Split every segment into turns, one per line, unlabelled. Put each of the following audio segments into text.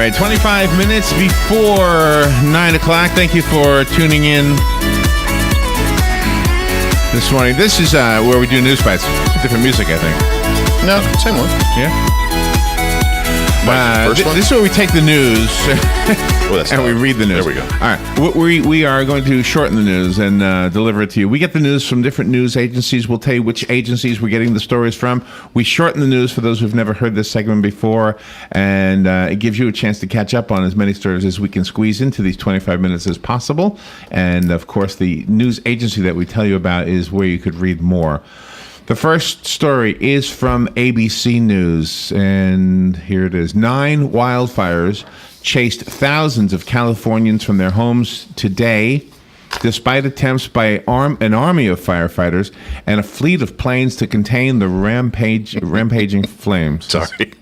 right, 25 minutes before 9 o'clock. Thank you for tuning in this morning. This is where we do news bites. Different music, I think.
No, same one.
Yeah.
First one?
This is where we take the news and we read the news.
There we go.
All right. We are going to shorten the news and deliver it to you. We get the news from different news agencies. We'll tell you which agencies we're getting the stories from. We shorten the news for those who've never heard this segment before, and it gives you a chance to catch up on as many stories as we can squeeze into these 25 minutes as possible. And, of course, the news agency that we tell you about is where you could read more. The first story is from ABC News, and here it is. 9 wildfires chased thousands of Californians from their homes today, despite attempts by an army of firefighters and a fleet of planes to contain the rampaging flames.
Sorry.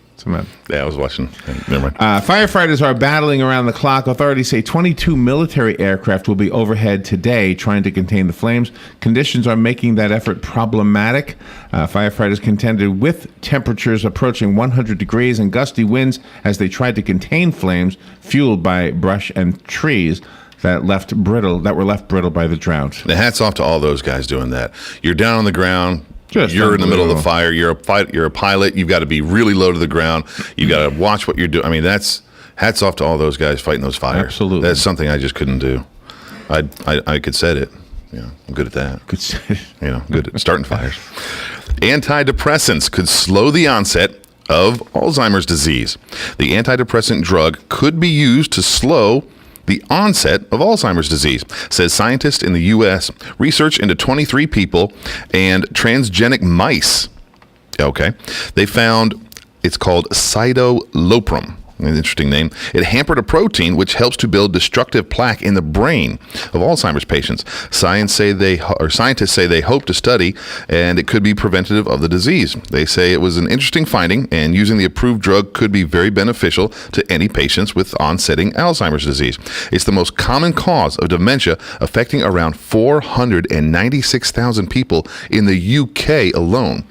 Yeah, I was watching. Never mind.
Firefighters are battling around the clock. Authorities say 22 military aircraft will be overhead today trying to contain the flames. Conditions are making that effort problematic. Firefighters contended with temperatures approaching 100 degrees and gusty winds as they tried to contain flames fueled by brush and trees that were left brittle by the drought.
The hats off to all those guys doing that. You're down on the ground.
Just
you're in the middle of the fire. You're a pilot. You've got to be really low to the ground. You've got to watch what you're doing. I mean, that's hats off to all those guys fighting those fires.
Absolutely.
That's something I just couldn't do. I could set it. I'm good at that. Good at starting fires. Antidepressants could slow the onset of Alzheimer's disease. The antidepressant drug could be used to slow the onset of Alzheimer's disease, says scientists in the U.S. Research into 23 people and transgenic mice. Okay. They found it's called citalopram. An interesting name. It hampered a protein which helps to build destructive plaque in the brain of Alzheimer's patients. Scientists say they hope to study, and it could be preventative of the disease. They say it was an interesting finding, and using the approved drug could be very beneficial to any patients with onsetting Alzheimer's disease. It's the most common cause of dementia, affecting around 496,000 people in the UK alone.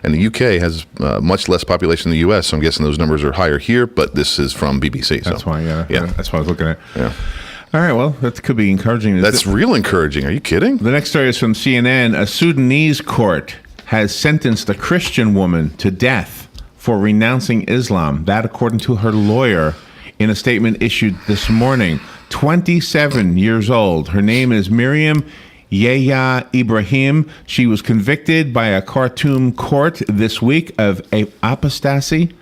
And the UK has much less population than the US, so I'm guessing those numbers are higher here, but this is from BBC. So.
That's why, yeah. That's what I was looking at.
Yeah.
All right, well, that could be encouraging.
That's real encouraging. Are you kidding?
The next story is from CNN. A Sudanese court has sentenced a Christian woman to death for renouncing Islam. That, according to her lawyer, in a statement issued this morning. 27 years old. Her name is Marion Yahya Ibrahim. She was convicted by a Khartoum court this week of apostasy.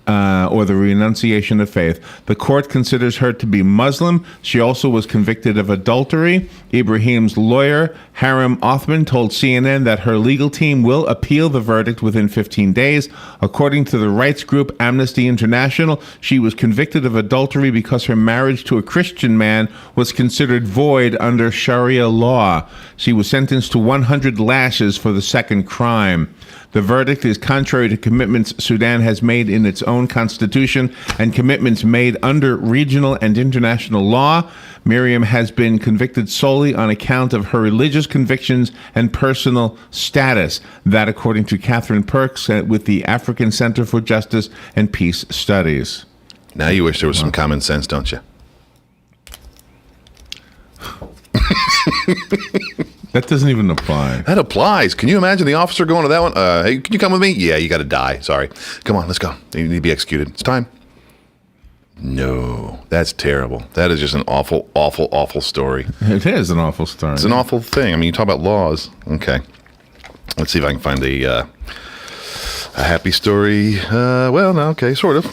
Or the renunciation of faith. The court considers her to be Muslim. She also was convicted of adultery. Ibrahim's lawyer, Harim Othman, told CNN that her legal team will appeal the verdict within 15 days. According to the rights group Amnesty International, she was convicted of adultery because her marriage to a Christian man was considered void under Sharia law. She was sentenced to 100 lashes for the second crime. The verdict is contrary to commitments Sudan has made in its own constitution and commitments made under regional and international law. Miriam has been convicted solely on account of her religious convictions and personal status. That, according to Catherine Perks with the African Center for Justice and Peace Studies.
Now you wish there was some common sense, don't you?
That doesn't even apply.
That applies. Can you imagine the officer going to that one? Hey, can you come with me? Yeah, you got to die. Sorry. Come on, let's go. You need to be executed. It's time. No, that's terrible. That is just an awful, awful, awful story.
It is an awful story.
It's an awful thing. I mean, you talk about laws. Okay. Let's see if I can find a happy story. Well, no, okay, sort of.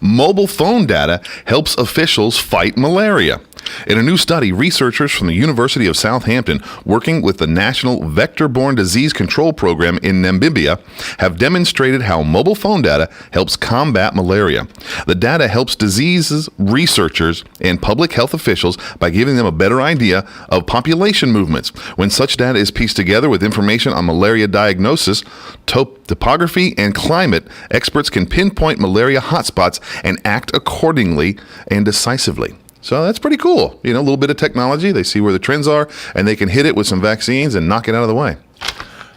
Mobile phone data helps officials fight malaria. In a new study, researchers from the University of Southampton, working with the National Vector-Borne Disease Control Program in Namibia, have demonstrated how mobile phone data helps combat malaria. The data helps disease researchers and public health officials by giving them a better idea of population movements. When such data is pieced together with information on malaria diagnosis, topography, and climate, experts can pinpoint malaria hotspots and act accordingly and decisively. So that's pretty cool. You know, a little bit of technology. They see where the trends are, and they can hit it with some vaccines and knock it out of the way.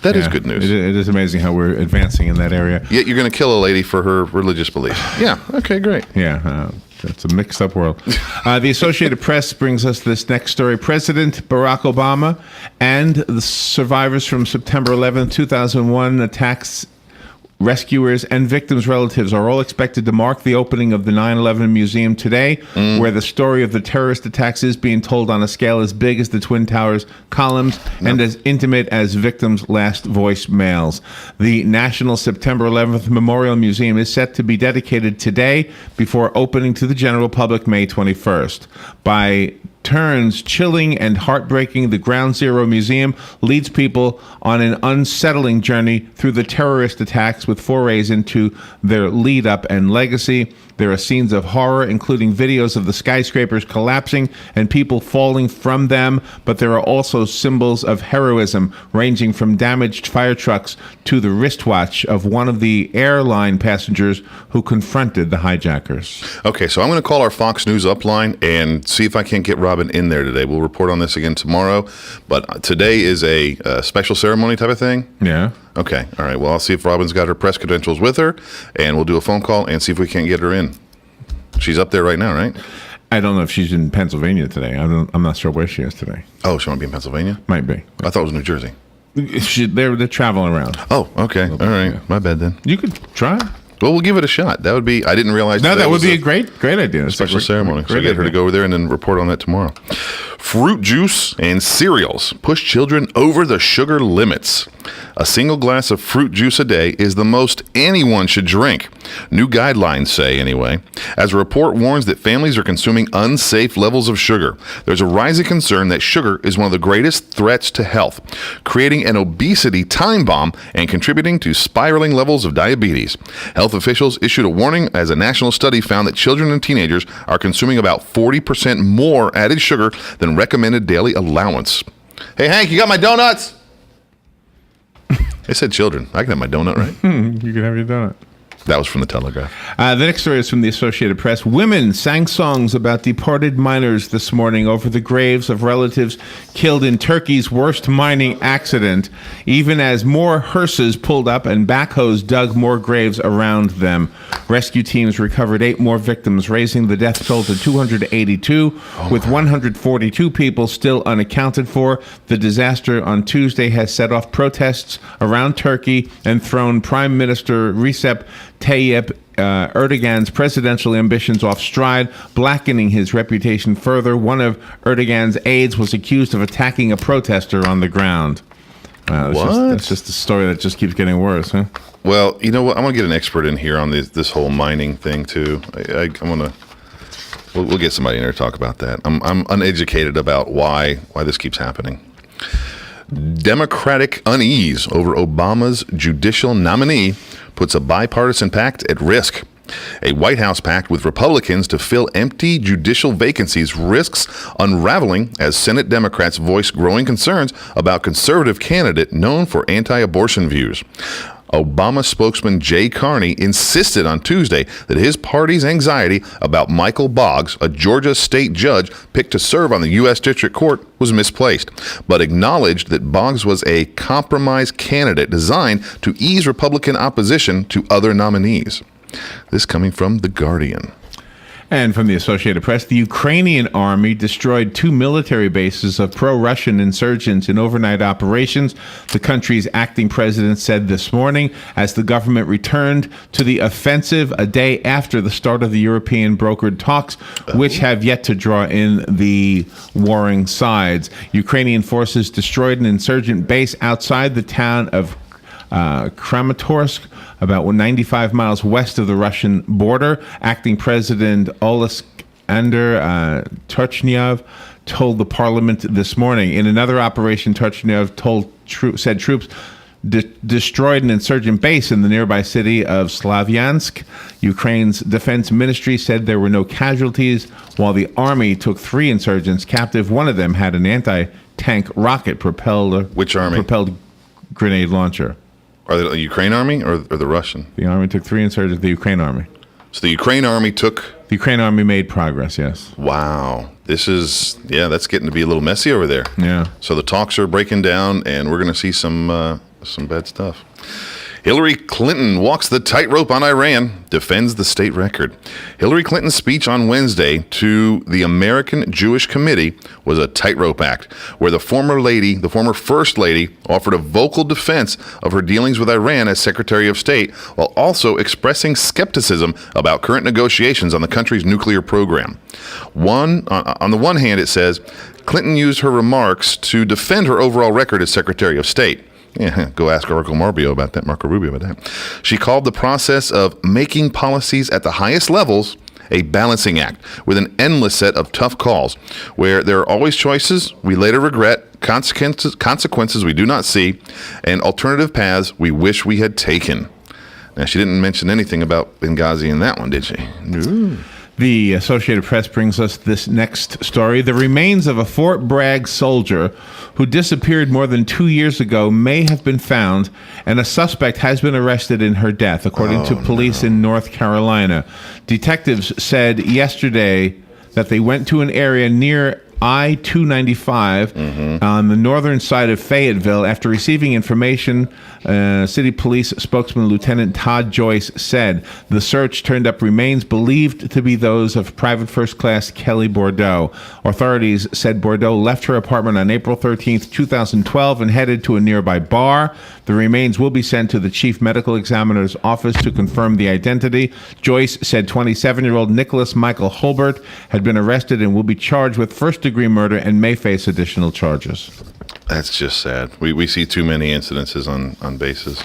That is good news.
It is amazing how we're advancing in that area.
Yet you're going to kill a lady for her religious beliefs. Yeah. Okay, great.
Yeah. It's a mixed-up world. The Associated Press brings us this next story. President Barack Obama and the survivors from September 11, 2001 attacks, rescuers, and victims' relatives are all expected to mark the opening of the 9/11 Museum today, where the story of the terrorist attacks is being told on a scale as big as the Twin Towers columns and as intimate as victims' last voicemails. The National September 11th Memorial Museum is set to be dedicated today before opening to the general public May 21st. By turns chilling and heartbreaking, the Ground Zero Museum leads people on an unsettling journey through the terrorist attacks with forays into their lead up and legacy. There are scenes of horror, including videos of the skyscrapers collapsing and people falling from them, but there are also symbols of heroism, ranging from damaged fire trucks to the wristwatch of one of the airline passengers who confronted the hijackers.
Okay, so I'm going to call our Fox News upline and see if I can't get Robin in there today. We'll report on this again tomorrow, but today is a special ceremony type of thing?
Yeah.
Okay, all right. Well, I'll see if Robin's got her press credentials with her, and we'll do a phone call and see if we can't get her in. She's up there right now, right?
I don't know if she's in Pennsylvania today. I'm not sure where she is today.
Oh, she might be in Pennsylvania?
Might be.
I thought it was New Jersey.
They're traveling around.
Oh, okay. All right.
Yeah.
My bad then.
You could try.
Well, we'll give it a shot. That would be, I didn't realize
No, that would
was
be a great idea.
special ceremony. So I
Great
get her to
idea.
go over there and then report on that tomorrow. Fruit juice and cereals push children over the sugar limits. A single glass of fruit juice a day is the most anyone should drink. New guidelines say, anyway, as a report warns that families are consuming unsafe levels of sugar. There's a rising concern that sugar is one of the greatest threats to health, creating an obesity time bomb and contributing to spiraling levels of diabetes. Health officials issued a warning as a national study found that children and teenagers are consuming about 40% more added sugar than recommended daily allowance. Hey, Hank, you got my donuts? They said children. I can have my donut, right?
You can have your donut.
That was from the Telegraph.
The next story is from the Associated Press. Women sang songs about departed miners this morning over the graves of relatives killed in Turkey's worst mining accident, even as more hearses pulled up and backhoes dug more graves around them. Rescue teams recovered 8 more victims, raising the death toll to 282, with 142 people still unaccounted for. The disaster on Tuesday has set off protests around Turkey and thrown Prime Minister Recep Tayyip Erdogan's presidential ambitions off stride, blackening his reputation further. One of Erdogan's aides was accused of attacking a protester on the ground. That's just a story that just keeps getting worse, huh?
Well, you know what? I want to get an expert in here on this whole mining thing too. We'll get somebody in here to talk about that. I'm uneducated about why this keeps happening. Democratic unease over Obama's judicial nominee puts a bipartisan pact at risk. A White House pact with Republicans to fill empty judicial vacancies risks unraveling as Senate Democrats voice growing concerns about conservative candidate known for anti-abortion views. Obama spokesman Jay Carney insisted on Tuesday that his party's anxiety about Michael Boggs, a Georgia state judge picked to serve on the U.S. District Court, was misplaced, but acknowledged that Boggs was a compromise candidate designed to ease Republican opposition to other nominees. This coming from The Guardian.
And from the Associated Press, the Ukrainian army destroyed 2 military bases of pro-Russian insurgents in overnight operations, the country's acting president said this morning, as the government returned to the offensive a day after the start of the European brokered talks, which have yet to draw in the warring sides. Ukrainian forces destroyed an insurgent base outside the town of Kramatorsk, about 95 miles west of the Russian border. Acting President Oleksandr Turchnev told the parliament this morning. In another operation, Turchnev said troops destroyed an insurgent base in the nearby city of Slavyansk. Ukraine's defense ministry said there were no casualties, while the army took 3 insurgents captive. One of them had an anti-tank rocket propelled.
Which army?
Propelled grenade launcher.
Are they the Ukraine army or the Russian?
The army took 3 insurgents, the Ukraine army.
So the Ukraine army took...
The Ukraine army made progress, yes.
Wow. That's getting to be a little messy over there.
Yeah.
So the talks are breaking down, and we're going to see some bad stuff. Hillary Clinton walks the tightrope on Iran, defends the state record. Hillary Clinton's speech on Wednesday to the American Jewish Committee was a tightrope act, where the former First Lady, offered a vocal defense of her dealings with Iran as Secretary of State, while also expressing skepticism about current negotiations on the country's nuclear program. On the one hand, it says, Clinton used her remarks to defend her overall record as Secretary of State. Yeah, go ask Marco Rubio about that. She called the process of making policies at the highest levels a balancing act with an endless set of tough calls, where there are always choices we later regret, consequences we do not see, and alternative paths we wish we had taken. Now, she didn't mention anything about Benghazi in that one, did she? No.
The Associated Press brings us this next story. The remains of a Fort Bragg soldier who disappeared more than 2 years ago may have been found, and a suspect has been arrested in her death, according to police in North Carolina. Detectives said yesterday that they went to an area near I-295 on the northern side of Fayetteville after receiving information. City police spokesman Lieutenant Todd Joyce said the search turned up remains believed to be those of Private First Class Kelly Bordeaux. Authorities said Bordeaux left her apartment on April 13th, 2012 and headed to a nearby bar. The remains will be sent to the chief medical examiner's office to confirm the identity. Joyce said 27-year-old Nicholas Michael Holbert had been arrested and will be charged with first-degree murder and may face additional charges.
That's just sad. We see too many incidences on bases.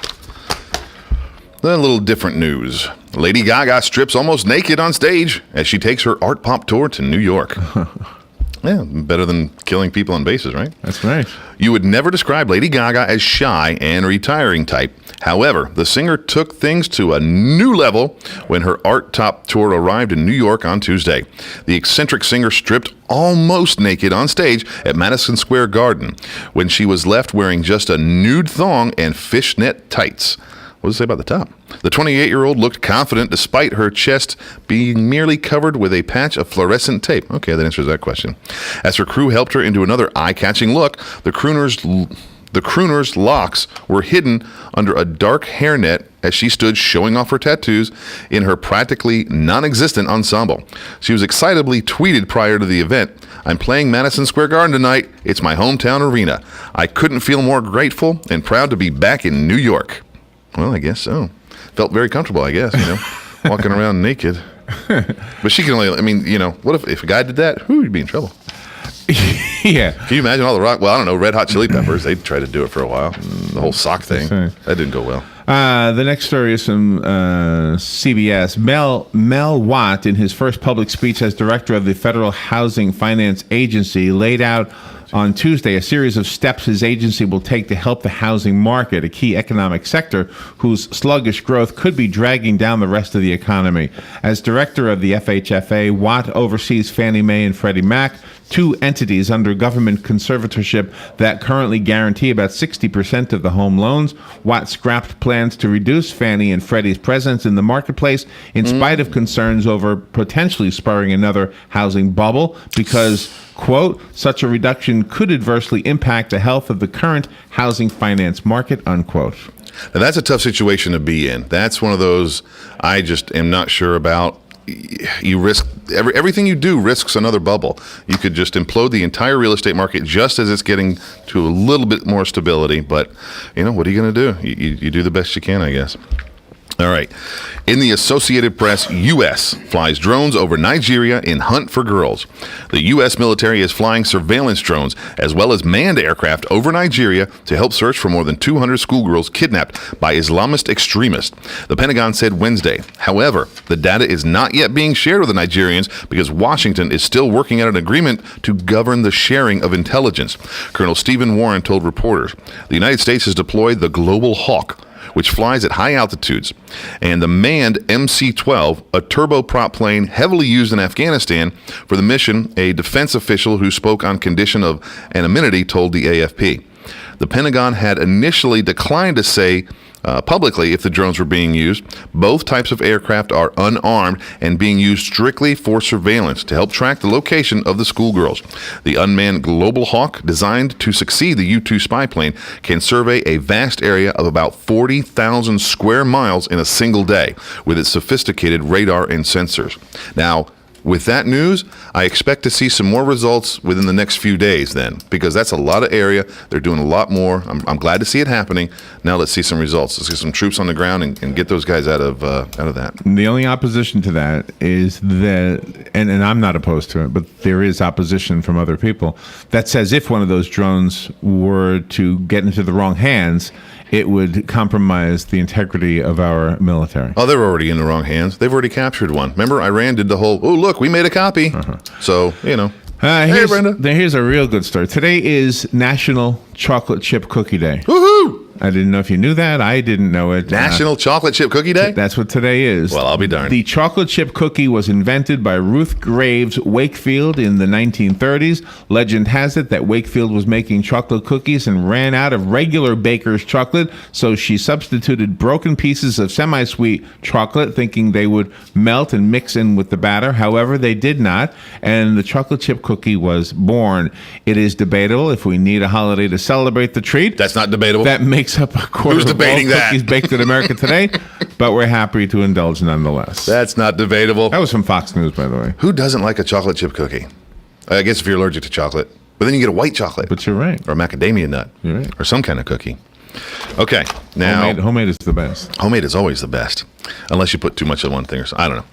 Then a little different news. Lady Gaga strips almost naked on stage as she takes her art pop tour to New York. Yeah, better than killing people on bases, right?
That's right.
You would never describe Lady Gaga as shy and retiring type. However, the singer took things to a new level when her art top tour arrived in New York on Tuesday. The eccentric singer stripped almost naked on stage at Madison Square Garden when she was left wearing just a nude thong and fishnet tights. What does it say about the top? The 28-year-old looked confident despite her chest being merely covered with a patch of fluorescent tape. Okay, that answers that question. As her crew helped her into another eye-catching look, the crooner's locks were hidden under a dark hairnet as she stood showing off her tattoos in her practically non-existent ensemble. She was excitably tweeted prior to the event, "I'm playing Madison Square Garden tonight. It's my hometown arena. I couldn't feel more grateful and proud to be back in New York." Well, I guess so. Felt very comfortable, I guess, walking around naked. But she can only, what if a guy did that? Who would be in trouble?
Yeah.
Can you imagine all the rock? Well, I don't know, Red Hot Chili Peppers. They tried to do it for a while. The whole sock thing. That didn't go well.
The next story is from CBS. Mel Watt, in his first public speech as director of the Federal Housing Finance Agency, laid out on Tuesday a series of steps his agency will take to help the housing market, a key economic sector whose sluggish growth could be dragging down the rest of the economy. As director of the FHFA, Watt oversees Fannie Mae and Freddie Mac, two entities under government conservatorship that currently guarantee about 60% of the home loans. Watt scrapped plans to reduce Fannie and Freddie's presence in the marketplace in spite of concerns over potentially spurring another housing bubble because, quote, such a reduction could adversely impact the health of the current housing finance market, unquote.
Now, that's a tough situation to be in. That's one of those I just am not sure about. You risk everything you do risks another bubble. You could just implode the entire real estate market just as it's getting to a little bit more stability. But, what are you going to do? You do the best you can, I guess. All right. In the Associated Press, U.S. flies drones over Nigeria in hunt for girls. The U.S. military is flying surveillance drones as well as manned aircraft over Nigeria to help search for more than 200 schoolgirls kidnapped by Islamist extremists, the Pentagon said Wednesday. However, the data is not yet being shared with the Nigerians because Washington is still working out an agreement to govern the sharing of intelligence. Colonel Stephen Warren told reporters, the United States has deployed the Global Hawk, which flies at high altitudes, and the manned MC-12, a turboprop plane heavily used in Afghanistan for the mission, a defense official who spoke on condition of anonymity told the AFP. The Pentagon had initially declined to say publicly if the drones were being used. Both types of aircraft are unarmed and being used strictly for surveillance to help track the location of the schoolgirls. The unmanned Global Hawk, designed to succeed the U-2 spy plane, can survey a vast area of about 40,000 square miles in a single day with its sophisticated radar and sensors. Now, with that news, I expect to see some more results within the next few days then, because that's a lot of area. They're doing a lot more. I'm glad to see it happening. Now let's see some results. Let's get some troops on the ground and get those guys out of that.
The only opposition to that is that, and I'm not opposed to it, but there is opposition from other people that says if one of those drones were to get into the wrong hands, it would compromise the integrity of our military.
Oh, they're already in the wrong hands. They've already captured one. Remember, Iran did the whole, oh, look, we made a copy. So, you know. Hey, Brenda.
Here's a real good story. Today is National Chocolate Chip Cookie Day.
Woohoo!
I didn't know if you knew that. I didn't know it.
National Chocolate Chip Cookie Day?
That's what today is.
Well, I'll be darned.
The chocolate chip cookie was invented by Ruth Graves Wakefield in the 1930s. Legend has it that Wakefield was making chocolate cookies and ran out of regular baker's chocolate, so she substituted broken pieces of semi-sweet chocolate, thinking they would melt and mix in with the batter. However, they did not, and the chocolate chip cookie was born. It is debatable if we need a holiday to celebrate the treat.
That's not debatable.
That makes up a quarter
Who's
of
debating
all
that?
cookies baked in America today, but we're happy to indulge nonetheless.
That's not debatable.
That was from Fox News, by the way.
Who doesn't like a chocolate chip cookie? I guess if you're allergic to chocolate. But then you get a white chocolate.
But you're right.
Or a macadamia nut.
You're right.
Or some kind of cookie. Okay, now...
Homemade is the best.
Homemade is always the best. Unless you put too much of one thing or something. I don't know.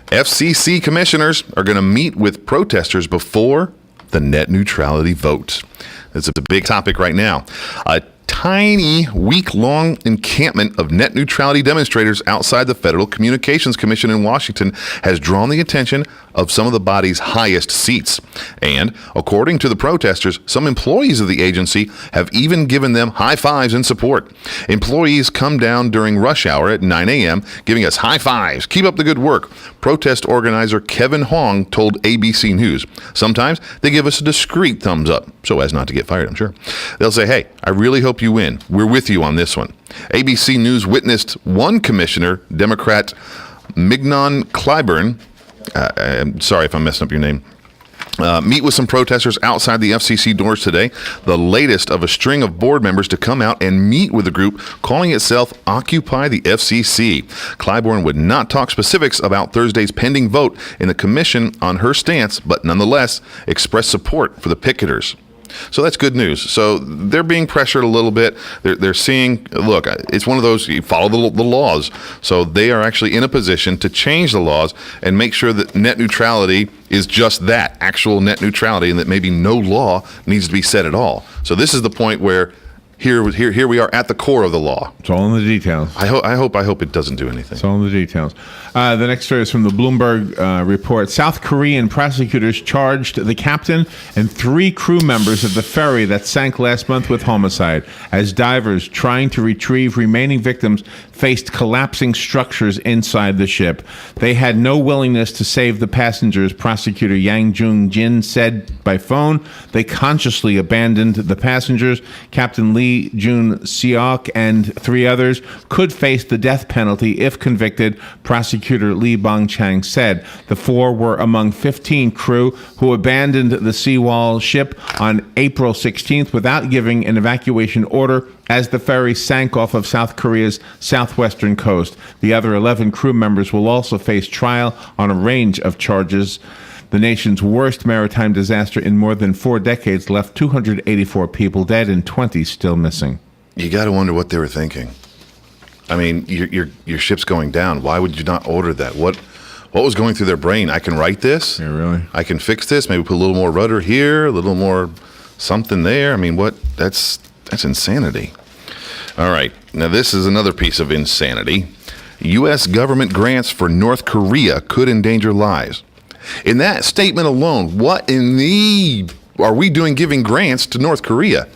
FCC commissioners are going to meet with protesters before the net neutrality vote. It's a big topic right now. A tiny week-long encampment of net neutrality demonstrators outside the Federal Communications Commission in Washington has drawn the attention of some of the body's highest seats. And, according to the protesters, some employees of the agency have even given them high fives in support. Employees come down during rush hour at 9 a.m., giving us high fives. Keep up the good work. Protest organizer Kevin Hong told ABC News. Sometimes they give us a discreet thumbs up, so as not to get fired, I'm sure. They'll say, hey, I really hope you win. We're with you on this one. ABC News witnessed one commissioner, Democrat Mignon Clyburn, I'm sorry if I'm messing up your name, meet with some protesters outside the FCC doors today, the latest of a string of board members to come out and meet with the group calling itself Occupy the FCC. Clyburn would not talk specifics about Thursday's pending vote in the commission on her stance, but nonetheless expressed support for the picketers. So that's good news. So they're being pressured a little bit. They're seeing, look, it's one of those, you follow the laws. So they are actually in a position to change the laws and make sure that net neutrality is just that, actual net neutrality, and that maybe no law needs to be set at all. So this is the point where here we are at the core of the law.
It's all in the details.
I hope it doesn't do anything.
It's all in the details. The next story is from the Bloomberg report. South Korean prosecutors charged the captain and 3 crew members of the ferry that sank last month with homicide as divers trying to retrieve remaining victims faced collapsing structures inside the ship. They had no willingness to save the passengers, prosecutor Yang Jung-jin said by phone. They consciously abandoned the passengers. Captain Lee Jun-seok and 3 others could face the death penalty if convicted, prosecutor Lee Bong-chang said. The 4 were among 15 crew who abandoned the Seawall ship on April 16th without giving an evacuation order as the ferry sank off of South Korea's southwestern coast. The other 11 crew members will also face trial on a range of charges. The nation's worst maritime disaster in more than 4 decades left 284 people dead and 20 still missing.
You got to wonder what they were thinking. I mean, your ship's going down. Why would you not order that? What was going through their brain? I can write this.
Yeah, really?
I can fix this. Maybe put a little more rudder here, a little more something there. I mean, what? That's insanity. All right. Now, this is another piece of insanity. U.S. government grants for North Korea could endanger lives. In that statement alone, what in the are we doing giving grants to North Korea?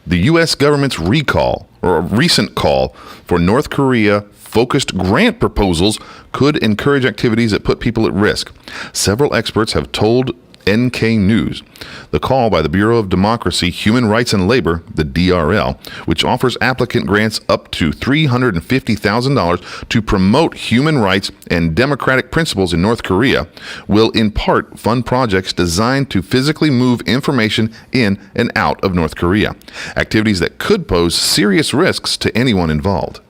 The U.S. government's recall or a recent call for North Korea focused grant proposals could encourage activities that put people at risk. Several experts have told NK News. The call by the Bureau of Democracy, Human Rights and Labor, the DRL, which offers applicant grants up to $350,000 to promote human rights and democratic principles in North Korea, will in part fund projects designed to physically move information in and out of North Korea, activities that could pose serious risks to anyone involved.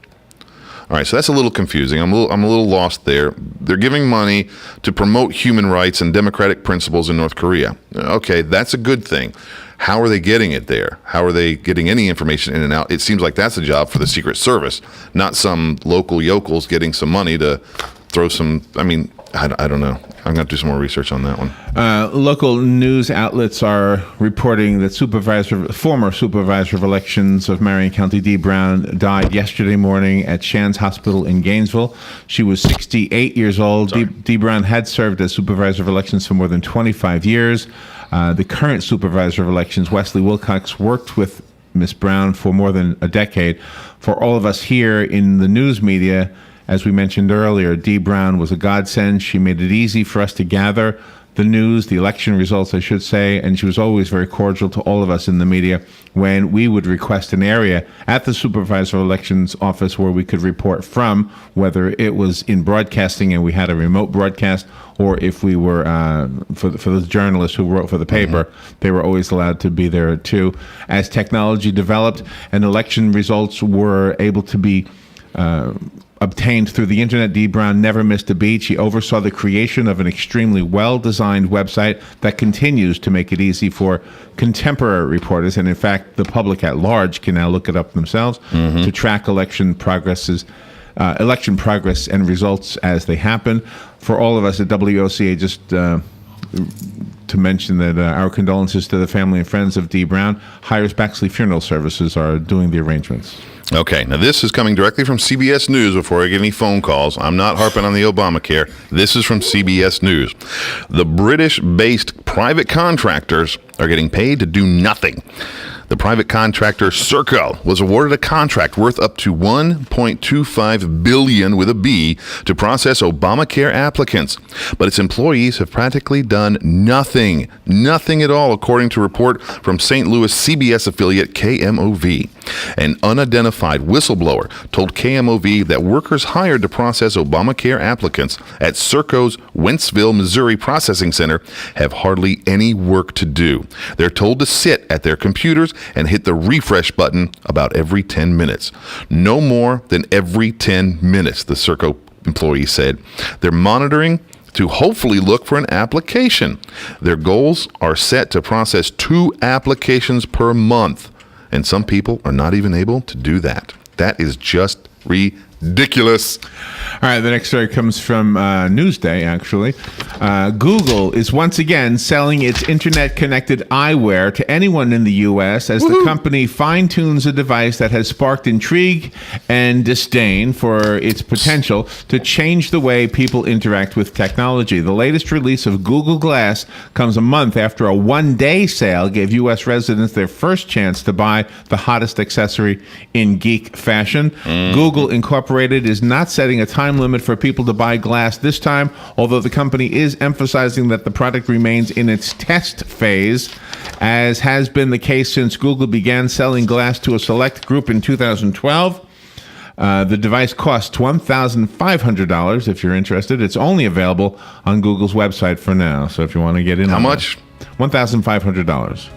All right, so that's a little confusing. I'm a little lost there. They're giving money to promote human rights and democratic principles in North Korea. Okay, that's a good thing. How are they getting it there? How are they getting any information in and out? It seems like that's a job for the Secret Service, not some local yokels getting some money to throw some, I don't know. I'm going to do some more research on that one.
Local news outlets are reporting that former supervisor of elections of Marion County, Dee Brown, died yesterday morning at Shands Hospital in Gainesville. She was 68 years old. Dee Brown had served as supervisor of elections for more than 25 years. The current supervisor of elections, Wesley Wilcox, worked with Miss Brown for more than a decade. For all of us here in the news media, as we mentioned earlier, Dee Brown was a godsend. She made it easy for us to gather the news, the election results, I should say, and she was always very cordial to all of us in the media when we would request an area at the Supervisor of Elections office where we could report from, whether it was in broadcasting and we had a remote broadcast, or if we were, for the journalists who wrote for the paper, they were always allowed to be there too. As technology developed and election results were able to be obtained through the internet, Dee Brown never missed a beat. She oversaw the creation of an extremely well-designed website that continues to make it easy for contemporary reporters, and in fact, the public at large can now look it up themselves to track election progress and results as they happen. For all of us at WOCA, just to mention that our condolences to the family and friends of Dee Brown. Hires Baxley Funeral Services are doing the arrangements.
Okay, now this is coming directly from CBS News before I get any phone calls. I'm not harping on the Obamacare. This is from CBS News. The British-based private contractors are getting paid to do nothing. The private contractor Serco was awarded a contract worth up to $1.25 billion with a B to process Obamacare applicants, but its employees have practically done nothing at all, according to a report from St. Louis CBS affiliate KMOV. An unidentified whistleblower told KMOV that workers hired to process Obamacare applicants at Serco's Wentzville, Missouri processing center have hardly any work to do. They're told to sit at their computers and hit the refresh button about every 10 minutes. No more than every 10 minutes, the Serco employee said. They're monitoring to hopefully look for an application. Their goals are set to process 2 applications per month, and some people are not even able to do that. That is just ridiculous.
All right, the next story comes from Newsday, actually. Google is once again selling its internet-connected eyewear to anyone in the U.S. as the company fine-tunes a device that has sparked intrigue and disdain for its potential to change the way people interact with technology. The latest release of Google Glass comes a month after a one-day sale gave U.S. residents their first chance to buy the hottest accessory in geek fashion. Google Incorporated is not setting a time limit for people to buy glass this time, although the company is emphasizing that the product remains in its test phase, as has been the case since Google began selling glass to a select group in 2012. The device costs $1,500 if you're interested. It's only available on Google's website for now, so if you want to get in.
How much?
$1,500.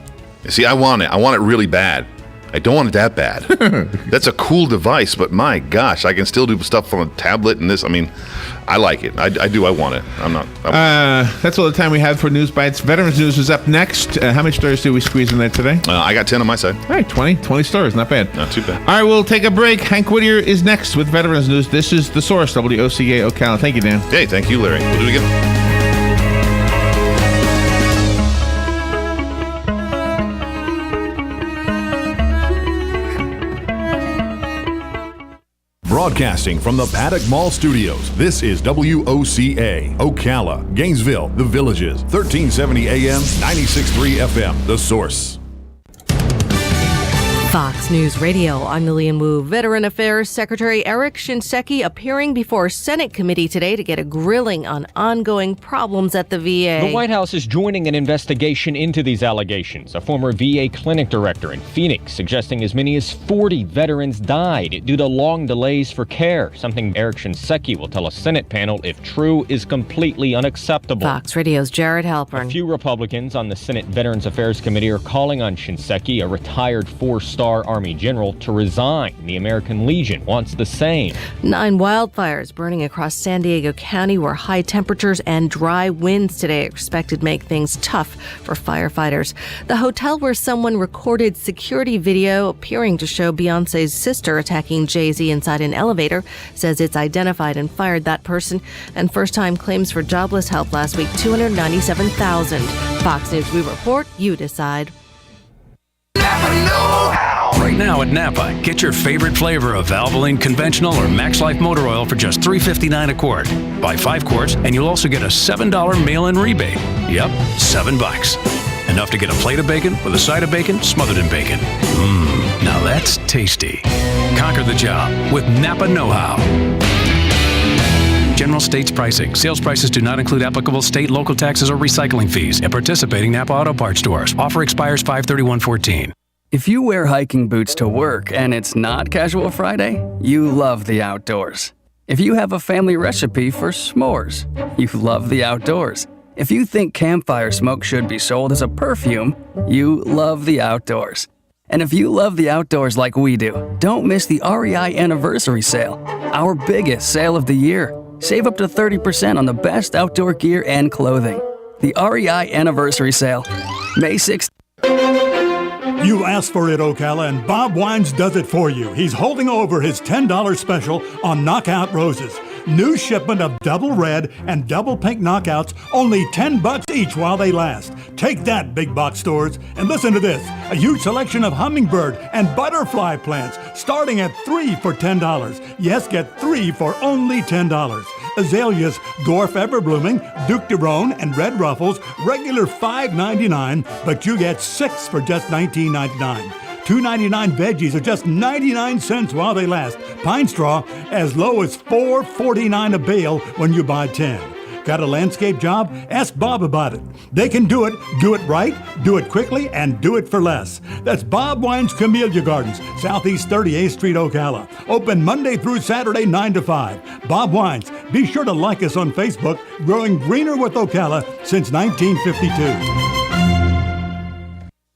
See, I want it. I want it really bad. I don't want it that bad. That's a cool device, but my gosh, I can still do stuff on a tablet and this. I mean, I like it. I do. I want it.
That's all the time we have for News Bites. Veterans News is up next. How many stories did we squeeze in there today?
I got 10 on my side.
All right, 20 stories. Not bad.
Not too bad.
All right, we'll take a break. Hank Whittier is next with Veterans News. This is The Source, WOCA Ocala. Thank you, Dan.
Hey, thank you, Larry. We'll do it again.
Broadcasting from the Paddock Mall Studios, this is WOCA, Ocala, Gainesville, The Villages, 1370 AM, 96.3 FM, The Source.
Fox Fox News Radio, I'm Lillian Wu. Veteran Affairs Secretary Eric Shinseki appearing before a Senate committee today to get a grilling on ongoing problems at the VA.
The White House is joining an investigation into these allegations. A former VA clinic director in Phoenix suggesting as many as 40 veterans died due to long delays for care, something Eric Shinseki will tell a Senate panel, if true, is completely unacceptable.
Fox Radio's Jared Halpern.
A few Republicans on the Senate Veterans Affairs Committee are calling on Shinseki, a retired 4-star Army general, to resign. The American Legion wants the same. 9 wildfires burning across San Diego County, where high temperatures and dry winds today are expected to make things tough for firefighters. The hotel where someone recorded security video appearing to show Beyonce's sister attacking Jay-Z inside an elevator says it's identified and fired that person. And first-time claims for jobless help last week, 297,000. Fox News, we report, you decide.
Right now at Napa, get your favorite flavor of Valvoline Conventional or Max Life Motor Oil for just $3.59 a quart. Buy 5 quarts and you'll also get a $7 mail-in rebate. Yep, $7. Enough to get a plate of bacon with a side of bacon smothered in bacon. Now that's tasty. Conquer the job with Napa Know-How. General states pricing. Sales prices do not include applicable state, local taxes, or recycling fees at participating Napa Auto Parts stores. Offer expires 5/31/14.
If you wear hiking boots to work and it's not Casual Friday, you love the outdoors. If you have a family recipe for s'mores, you love the outdoors. If you think campfire smoke should be sold as a perfume, you love the outdoors. And if you love the outdoors like we do, don't miss the REI Anniversary Sale, our biggest sale of the year. Save up to 30% on the best outdoor gear and clothing. The REI Anniversary Sale, May 6th.
You asked for it, Ocala, and Bob Wines does it for you. He's holding over his $10 special on Knockout Roses. New shipment of double red and double pink knockouts, only $10 each while they last. Take that, big box stores. And listen to this, a huge selection of hummingbird and butterfly plants starting at 3 for $10. Yes, get 3 for only $10. Azaleas, dwarf ever-blooming, Duke de Rhone, and red ruffles, regular $5.99, but you get 6 for just $19.99. $2.99 veggies are just 99 cents while they last. Pine straw as low as $4.49 a bale when you buy 10. Got a landscape job? Ask Bob about it. They can do it right, do it quickly, and do it for less. That's Bob Wines Camellia Gardens, Southeast 38th Street, Ocala. Open Monday through Saturday, 9 to 5. Bob Wines. Be sure to like us on Facebook, Growing Greener with Ocala since 1952.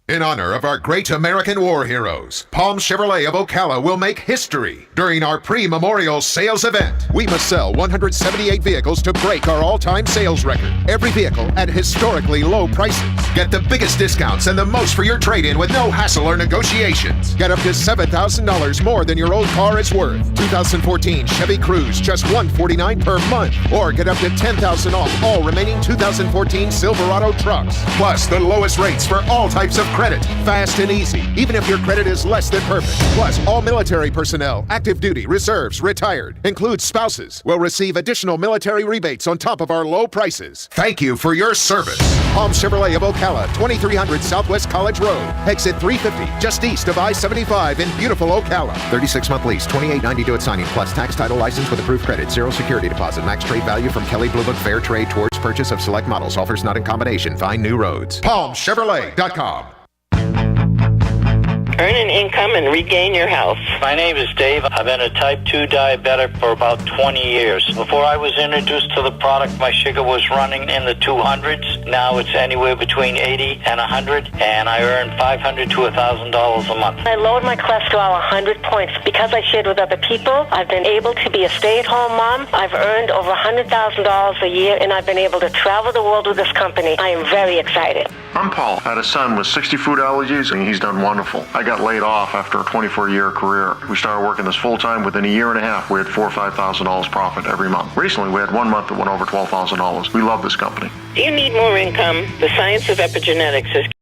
In honor of our great American war heroes, Palm Chevrolet of Ocala will make history during our pre-memorial sales event. We must sell 178 vehicles to break our all-time sales record. Every vehicle at historically low prices. Get the biggest discounts and the most for your trade-in with no hassle or negotiations. Get up to $7,000 more than your old car is worth. 2014 Chevy Cruze, just $149 per month. Or get up to $10,000 off all remaining 2014 Silverado trucks. Plus the lowest rates for all types of credit, fast and easy, even if your credit is less than perfect. Plus, all military personnel, active duty, reserves, retired, includes spouses, will receive additional military rebates on top of our low prices. Thank you for your service. Palm Chevrolet of Ocala, 2300 Southwest College Road, exit 350, just east of I-75 in beautiful Ocala. 36-month lease, $28.90 due at signing, plus tax, title, license with approved credit, 0 security deposit, max trade value from Kelley Blue Book Fair Trade towards purchase of select models. Offers not in combination. Find new roads. PalmChevrolet.com.
Earn an income and regain your health.
My name is Dave. I've been a type 2 diabetic for about 20 years. Before I was introduced to the product, my sugar was running in the 200s. Now it's anywhere between 80 and 100, and I earn $500 to $1,000 a month.
I lowered my cholesterol 100 points. Because I shared with other people, I've been able to be a stay-at-home mom. I've earned over $100,000 a year, and I've been able to travel the world with this company. I am very excited.
I'm Paul. I had a son with 60 food allergies, and he's done wonderful. I got laid off after a 24-year career. We started working this full-time. Within a year and a half, we had $4,000 or $5,000 profit every month. Recently, we had one month that went over $12,000. We love this company.
Do you need more income? The science of epigenetics is